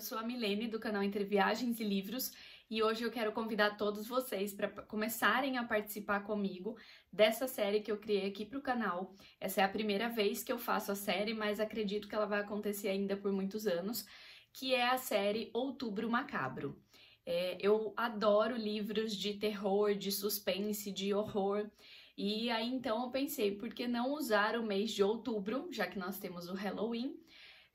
sou a Milene do canal Entre Viagens e Livros e hoje eu quero convidar todos vocês para começarem a participar comigo dessa série que eu criei aqui para o canal. Essa é a primeira vez que eu faço a série, mas acredito que ela vai acontecer ainda por muitos anos, que é a série Outubro Macabro. Eu adoro livros de terror, de suspense, de horror. E aí então eu pensei, por que não usar o mês de outubro, já que nós temos o Halloween,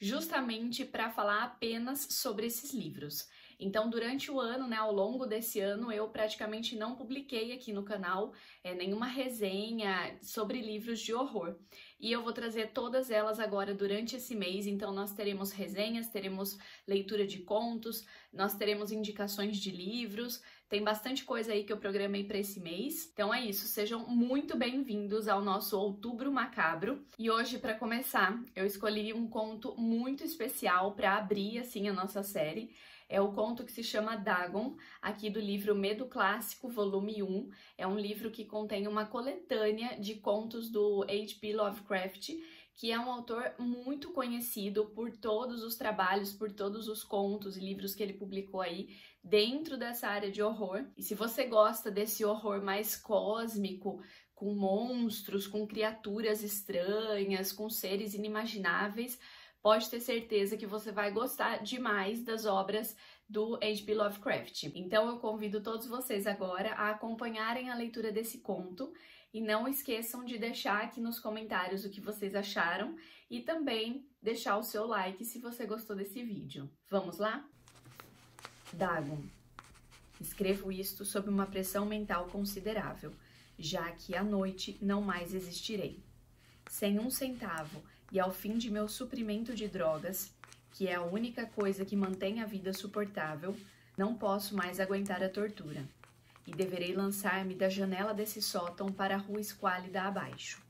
justamente para falar apenas sobre esses livros. Então, durante o ano, ao longo desse ano, eu praticamente não publiquei aqui no canal nenhuma resenha sobre livros de horror. E eu vou trazer todas elas agora durante esse mês, então nós teremos resenhas, teremos leitura de contos, nós teremos indicações de livros, tem bastante coisa aí que eu programei para esse mês. Então é isso, sejam muito bem-vindos ao nosso Outubro Macabro. E hoje, para começar, eu escolhi um conto muito especial para abrir assim a nossa série. É o conto que se chama Dagon, aqui do livro Medo Clássico, volume 1. É um livro que contém uma coletânea de contos do H.P. Lovecraft, que é um autor muito conhecido por todos os trabalhos, por todos os contos e livros que ele publicou aí dentro dessa área de horror. E se você gosta desse horror mais cósmico, com monstros, com criaturas estranhas, com seres inimagináveis, pode ter certeza que você vai gostar demais das obras do H.P. Lovecraft. Então eu convido todos vocês agora a acompanharem a leitura desse conto e não esqueçam de deixar aqui nos comentários o que vocês acharam e também deixar o seu like se você gostou desse vídeo. Vamos lá? Dagon. Escrevo isto sob uma pressão mental considerável, já que à noite não mais existirei. Sem um centavo e ao fim de meu suprimento de drogas, que é a única coisa que mantém a vida suportável, não posso mais aguentar a tortura, e deverei lançar-me da janela desse sótão para a rua esquálida abaixo.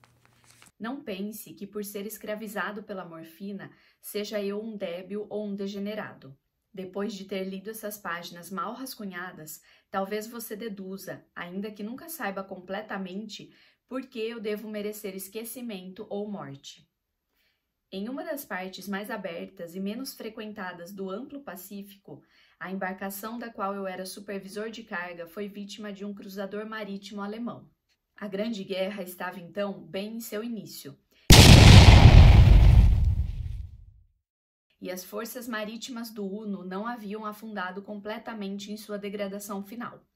Não pense que por ser escravizado pela morfina, seja eu um débil ou um degenerado. Depois de ter lido essas páginas mal rascunhadas, talvez você deduza, ainda que nunca saiba completamente, por que eu devo merecer esquecimento ou morte. Em uma das partes mais abertas e menos frequentadas do amplo Pacífico, a embarcação da qual eu era supervisor de carga foi vítima de um cruzador marítimo alemão. A Grande Guerra estava então bem em seu início, e as forças marítimas do Uno não haviam afundado completamente em sua degradação final.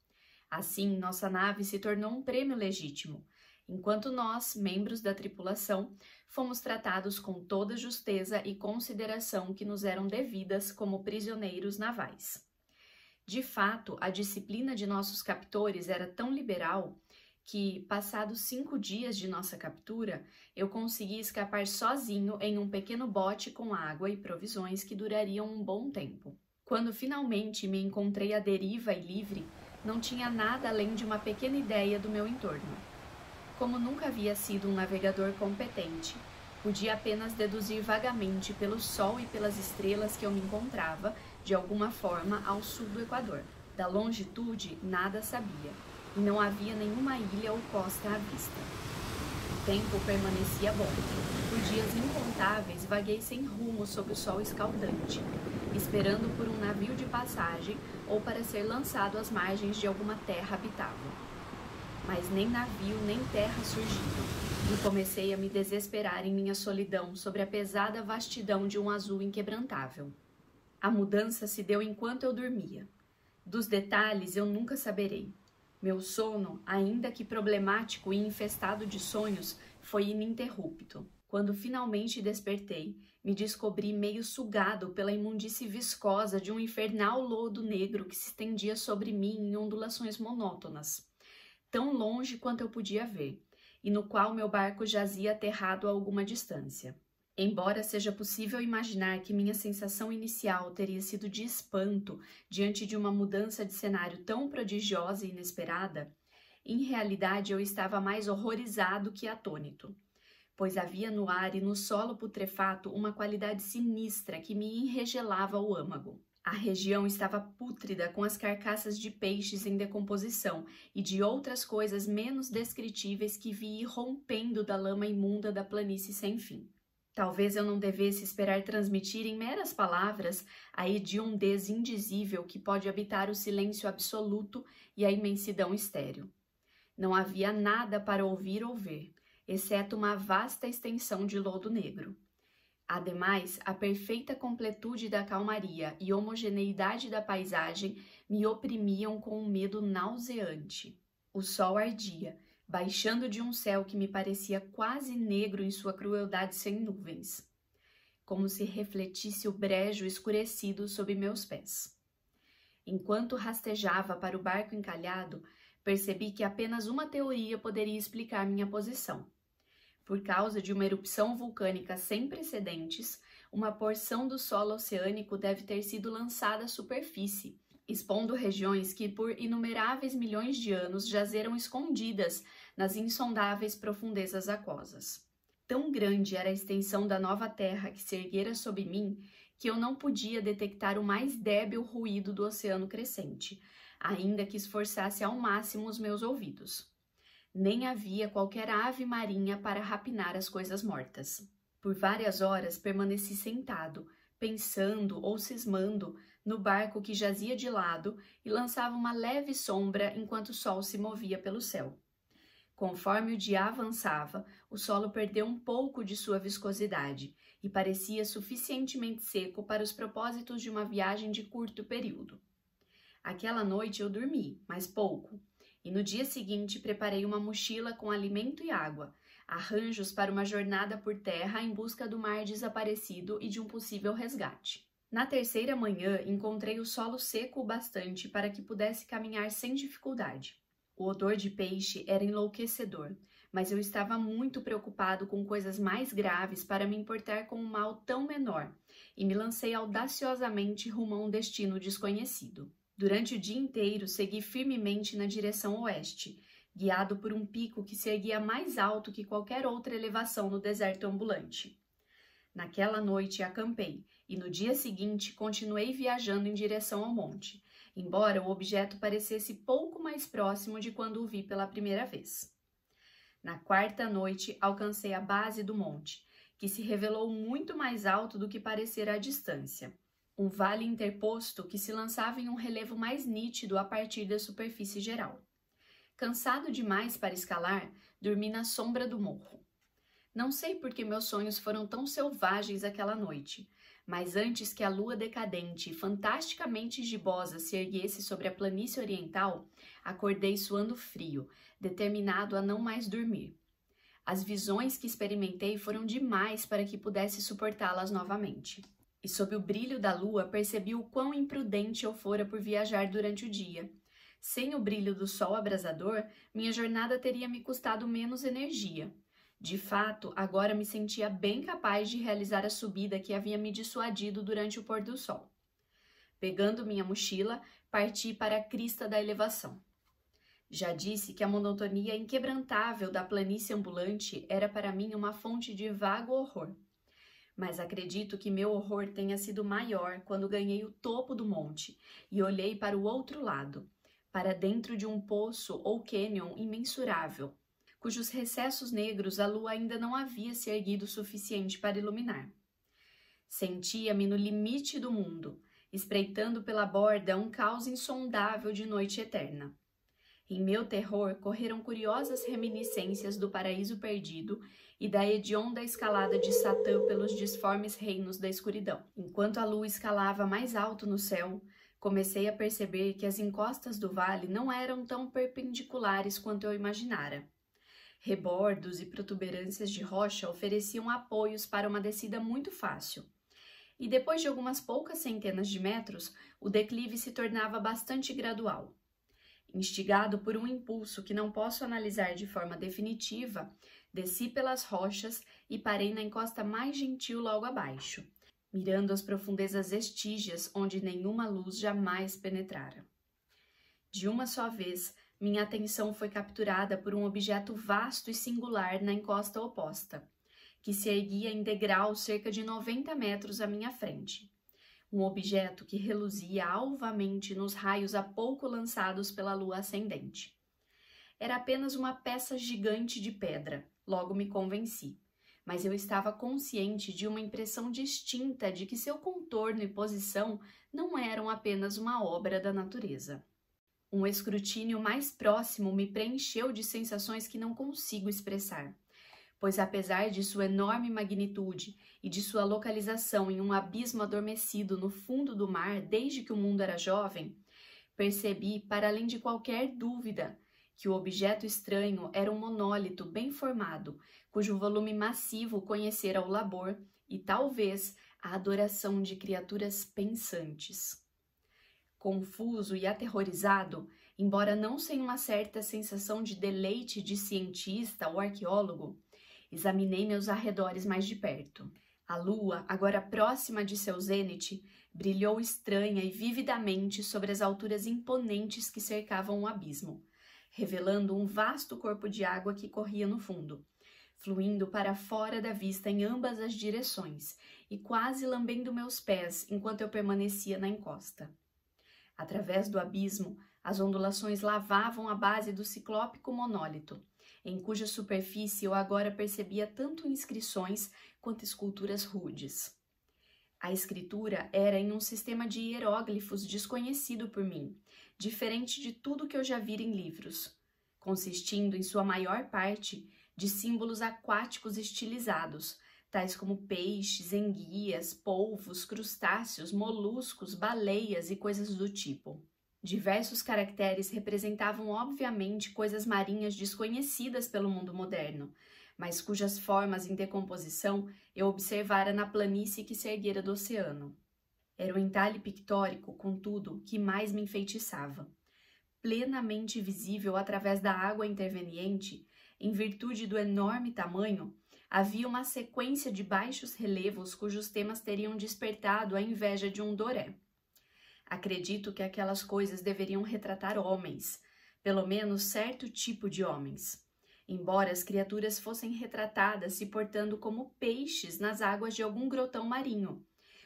Assim, nossa nave se tornou um prêmio legítimo, enquanto nós, membros da tripulação, fomos tratados com toda justeza e consideração que nos eram devidas como prisioneiros navais. De fato, a disciplina de nossos captores era tão liberal que, passados 5 dias de nossa captura, eu consegui escapar sozinho em um pequeno bote com água e provisões que durariam um bom tempo. Quando finalmente me encontrei à deriva e livre, não tinha nada além de uma pequena ideia do meu entorno. Como nunca havia sido um navegador competente, podia apenas deduzir vagamente pelo sol e pelas estrelas que eu me encontrava, de alguma forma, ao sul do Equador. Da longitude, nada sabia, e não havia nenhuma ilha ou costa à vista. O tempo permanecia bom. Por dias incontáveis, vaguei sem rumo sob o sol escaldante, esperando por um navio de passagem ou para ser lançado às margens de alguma terra habitável. Mas nem navio nem terra surgiram, e comecei a me desesperar em minha solidão sobre a pesada vastidão de um azul inquebrantável. A mudança se deu enquanto eu dormia. Dos detalhes eu nunca saberei. Meu sono, ainda que problemático e infestado de sonhos, foi ininterrupto. Quando finalmente despertei, me descobri meio sugado pela imundície viscosa de um infernal lodo negro que se estendia sobre mim em ondulações monótonas, tão longe quanto eu podia ver, e no qual meu barco jazia aterrado a alguma distância. Embora seja possível imaginar que minha sensação inicial teria sido de espanto diante de uma mudança de cenário tão prodigiosa e inesperada, em realidade eu estava mais horrorizado que atônito, pois havia no ar e no solo putrefato uma qualidade sinistra que me enregelava o âmago. A região estava pútrida com as carcaças de peixes em decomposição e de outras coisas menos descritíveis que vi rompendo da lama imunda da planície sem fim. Talvez eu não devesse esperar transmitir em meras palavras a hediondez indizível que pode habitar o silêncio absoluto e a imensidão estéril. Não havia nada para ouvir ou ver, exceto uma vasta extensão de lodo negro. Ademais, a perfeita completude da calmaria e homogeneidade da paisagem me oprimiam com um medo nauseante. O sol ardia, baixando de um céu que me parecia quase negro em sua crueldade sem nuvens, como se refletisse o brejo escurecido sob meus pés. Enquanto rastejava para o barco encalhado, percebi que apenas uma teoria poderia explicar minha posição. Por causa de uma erupção vulcânica sem precedentes, uma porção do solo oceânico deve ter sido lançada à superfície, expondo regiões que por inumeráveis milhões de anos jazeram escondidas nas insondáveis profundezas aquosas. Tão grande era a extensão da nova terra que se erguera sob mim que eu não podia detectar o mais débil ruído do oceano crescente, ainda que esforçasse ao máximo os meus ouvidos. Nem havia qualquer ave marinha para rapinar as coisas mortas. Por várias horas permaneci sentado, pensando ou cismando no barco que jazia de lado e lançava uma leve sombra enquanto o sol se movia pelo céu. Conforme o dia avançava, o solo perdeu um pouco de sua viscosidade e parecia suficientemente seco para os propósitos de uma viagem de curto período. Aquela noite eu dormi, mas pouco, e no dia seguinte preparei uma mochila com alimento e água, arranjos para uma jornada por terra em busca do mar desaparecido e de um possível resgate. Na terceira manhã, encontrei o solo seco o bastante para que pudesse caminhar sem dificuldade. O odor de peixe era enlouquecedor, mas eu estava muito preocupado com coisas mais graves para me importar com um mal tão menor, e me lancei audaciosamente rumo a um destino desconhecido. Durante o dia inteiro, segui firmemente na direção oeste, guiado por um pico que se erguia mais alto que qualquer outra elevação no deserto ambulante. Naquela noite acampei, e no dia seguinte continuei viajando em direção ao monte, embora o objeto parecesse pouco mais próximo de quando o vi pela primeira vez. Na quarta noite, alcancei a base do monte, que se revelou muito mais alto do que parecera à distância. Um vale interposto que se lançava em um relevo mais nítido a partir da superfície geral. Cansado demais para escalar, dormi na sombra do morro. Não sei por que meus sonhos foram tão selvagens aquela noite, mas antes que a lua decadente e fantasticamente gibosa se erguesse sobre a planície oriental, acordei suando frio, determinado a não mais dormir. As visões que experimentei foram demais para que pudesse suportá-las novamente. E sob o brilho da lua percebi o quão imprudente eu fora por viajar durante o dia. Sem o brilho do sol abrasador, minha jornada teria me custado menos energia. De fato, agora me sentia bem capaz de realizar a subida que havia me dissuadido durante o pôr do sol. Pegando minha mochila, parti para a crista da elevação. Já disse que a monotonia inquebrantável da planície ambulante era para mim uma fonte de vago horror. Mas acredito que meu horror tenha sido maior quando ganhei o topo do monte e olhei para o outro lado, para dentro de um poço ou cânion imensurável, cujos recessos negros a lua ainda não havia se erguido o suficiente para iluminar. Sentia-me no limite do mundo, espreitando pela borda um caos insondável de noite eterna. Em meu terror correram curiosas reminiscências do paraíso perdido e da hedionda escalada de Satã pelos disformes reinos da escuridão. Enquanto a lua escalava mais alto no céu, comecei a perceber que as encostas do vale não eram tão perpendiculares quanto eu imaginara. Rebordos e protuberâncias de rocha ofereciam apoios para uma descida muito fácil. E depois de algumas poucas centenas de metros, o declive se tornava bastante gradual. Instigado por um impulso que não posso analisar de forma definitiva, desci pelas rochas e parei na encosta mais gentil logo abaixo, mirando as profundezas estígias onde nenhuma luz jamais penetrara. De uma só vez, minha atenção foi capturada por um objeto vasto e singular na encosta oposta, que se erguia em degrau cerca de 90 metros à minha frente. Um objeto que reluzia alvamente nos raios há pouco lançados pela lua ascendente. Era apenas uma peça gigante de pedra, logo me convenci, mas eu estava consciente de uma impressão distinta de que seu contorno e posição não eram apenas uma obra da natureza. Um escrutínio mais próximo me preencheu de sensações que não consigo expressar, pois apesar de sua enorme magnitude e de sua localização em um abismo adormecido no fundo do mar desde que o mundo era jovem, percebi, para além de qualquer dúvida, que o objeto estranho era um monólito bem formado, cujo volume massivo conhecera o labor e, talvez, a adoração de criaturas pensantes. Confuso e aterrorizado, embora não sem uma certa sensação de deleite de cientista ou arqueólogo, examinei meus arredores mais de perto. A lua, agora próxima de seu zênite, brilhou estranha e vividamente sobre as alturas imponentes que cercavam o abismo, revelando um vasto corpo de água que corria no fundo, fluindo para fora da vista em ambas as direções e quase lambendo meus pés enquanto eu permanecia na encosta. Através do abismo, as ondulações lavavam a base do ciclópico monólito, em cuja superfície eu agora percebia tanto inscrições quanto esculturas rudes. A escritura era em um sistema de hieróglifos desconhecido por mim, diferente de tudo que eu já vira em livros, consistindo em sua maior parte de símbolos aquáticos estilizados, tais como peixes, enguias, polvos, crustáceos, moluscos, baleias e coisas do tipo. Diversos caracteres representavam obviamente coisas marinhas desconhecidas pelo mundo moderno, mas cujas formas em decomposição eu observara na planície que se erguera do oceano. Era o entalhe pictórico, contudo, que mais me enfeitiçava. Plenamente visível através da água interveniente, em virtude do enorme tamanho, havia uma sequência de baixos relevos cujos temas teriam despertado a inveja de um Doré. Acredito que aquelas coisas deveriam retratar homens, pelo menos certo tipo de homens, embora as criaturas fossem retratadas se portando como peixes nas águas de algum grotão marinho,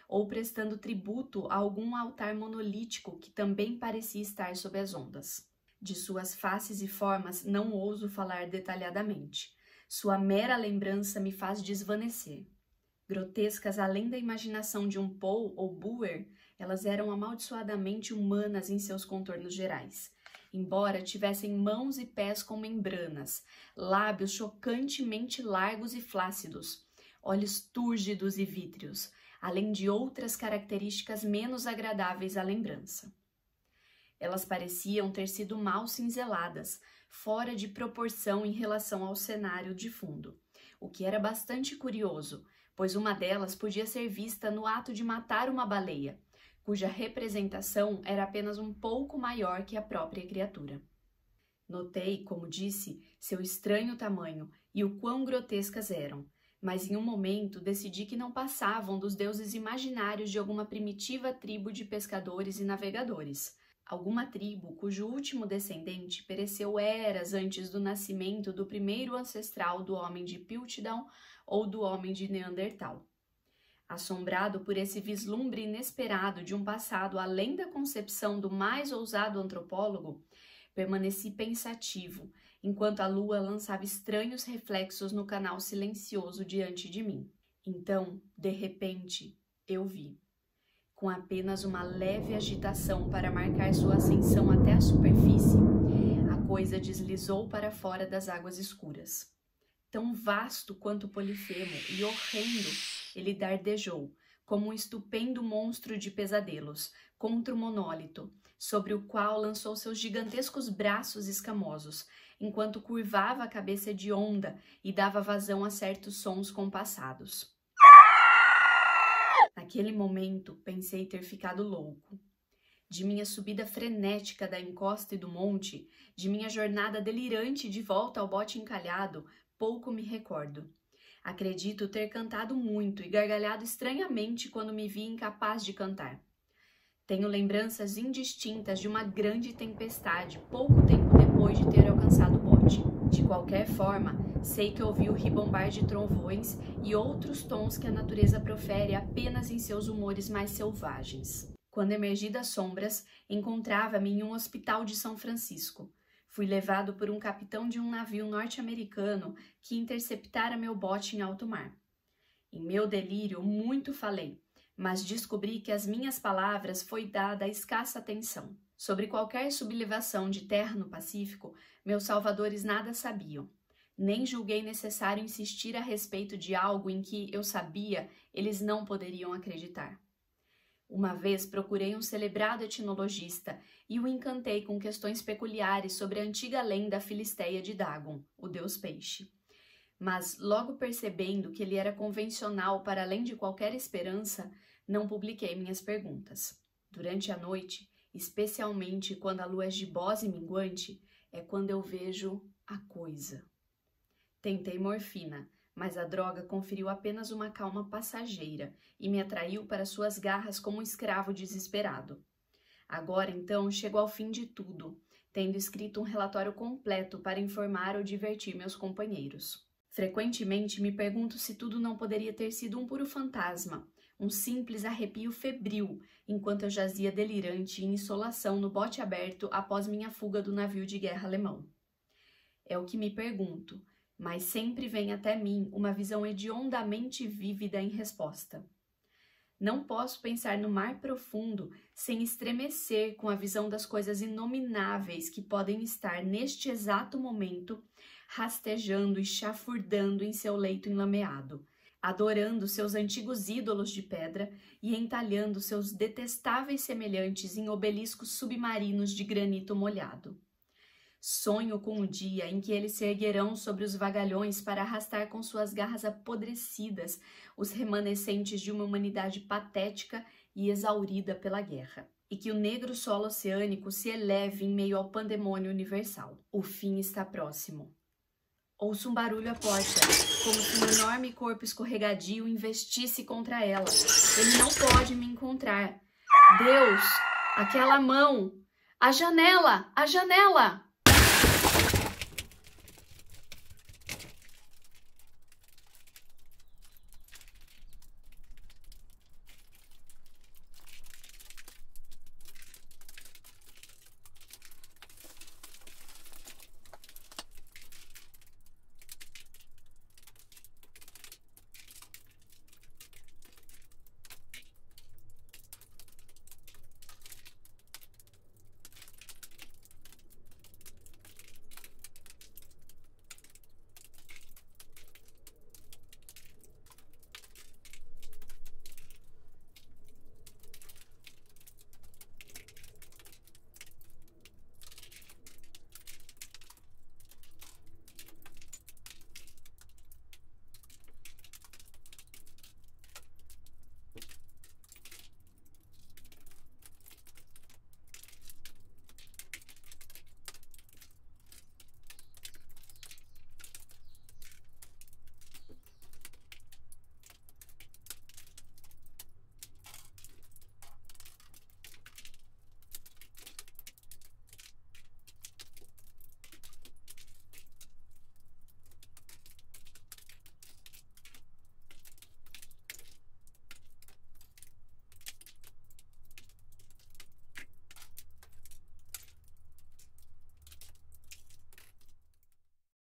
ou prestando tributo a algum altar monolítico que também parecia estar sob as ondas. De suas faces e formas não ouso falar detalhadamente. Sua mera lembrança me faz desvanecer. Grotescas além da imaginação de um Poe ou Buer, elas eram amaldiçoadamente humanas em seus contornos gerais, embora tivessem mãos e pés com membranas, lábios chocantemente largos e flácidos, olhos túrgidos e vítreos, além de outras características menos agradáveis à lembrança. Elas pareciam ter sido mal cinzeladas, fora de proporção em relação ao cenário de fundo, o que era bastante curioso, pois uma delas podia ser vista no ato de matar uma baleia, cuja representação era apenas um pouco maior que a própria criatura. Notei, como disse, seu estranho tamanho e o quão grotescas eram, mas em um momento decidi que não passavam dos deuses imaginários de alguma primitiva tribo de pescadores e navegadores, alguma tribo cujo último descendente pereceu eras antes do nascimento do primeiro ancestral do homem de Piltdown ou do homem de Neandertal. Assombrado por esse vislumbre inesperado de um passado além da concepção do mais ousado antropólogo, permaneci pensativo, enquanto a lua lançava estranhos reflexos no canal silencioso diante de mim. Então, de repente, eu vi. Com apenas uma leve agitação para marcar sua ascensão até a superfície, a coisa deslizou para fora das águas escuras. Tão vasto quanto Polifemo e horrendo, ele dardejou, como um estupendo monstro de pesadelos, contra o monólito, sobre o qual lançou seus gigantescos braços escamosos, enquanto curvava a cabeça hedionda e dava vazão a certos sons compassados. Naquele momento, pensei ter ficado louco. De minha subida frenética da encosta e do monte, de minha jornada delirante de volta ao bote encalhado, pouco me recordo. Acredito ter cantado muito e gargalhado estranhamente quando me vi incapaz de cantar. Tenho lembranças indistintas de uma grande tempestade pouco tempo depois de ter alcançado o bote. De qualquer forma, sei que ouvi o ribombar de trovões e outros tons que a natureza profere apenas em seus humores mais selvagens. Quando emergi das sombras, encontrava-me em um hospital de São Francisco. Fui levado por um capitão de um navio norte-americano que interceptara meu bote em alto mar. Em meu delírio, muito falei, mas descobri que às minhas palavras foi dada escassa atenção. Sobre qualquer sublevação de terra no Pacífico, meus salvadores nada sabiam. Nem julguei necessário insistir a respeito de algo em que eu sabia eles não poderiam acreditar. Uma vez procurei um celebrado etnologista e o encantei com questões peculiares sobre a antiga lenda filisteia de Dagon, o deus peixe. Mas, logo percebendo que ele era convencional para além de qualquer esperança, não publiquei minhas perguntas. Durante a noite, especialmente quando a lua é gibosa e minguante, é quando eu vejo a coisa. Tentei morfina, mas a droga conferiu apenas uma calma passageira e me atraiu para suas garras como um escravo desesperado. Agora, então, chego ao fim de tudo, tendo escrito um relatório completo para informar ou divertir meus companheiros. Frequentemente me pergunto se tudo não poderia ter sido um puro fantasma, um simples arrepio febril, enquanto eu jazia delirante em insolação no bote aberto após minha fuga do navio de guerra alemão. É o que me pergunto, mas sempre vem até mim uma visão hediondamente vívida em resposta. Não posso pensar no mar profundo sem estremecer com a visão das coisas inomináveis que podem estar neste exato momento rastejando e chafurdando em seu leito enlameado, adorando seus antigos ídolos de pedra e entalhando seus detestáveis semelhantes em obeliscos submarinos de granito molhado. Sonho com o dia em que eles se erguerão sobre os vagalhões para arrastar com suas garras apodrecidas os remanescentes de uma humanidade patética e exaurida pela guerra, e que o negro solo oceânico se eleve em meio ao pandemônio universal. O fim está próximo. Ouço um barulho à porta, como se um enorme corpo escorregadio investisse contra ela. Ele não pode me encontrar. Deus, aquela mão! A janela! A janela!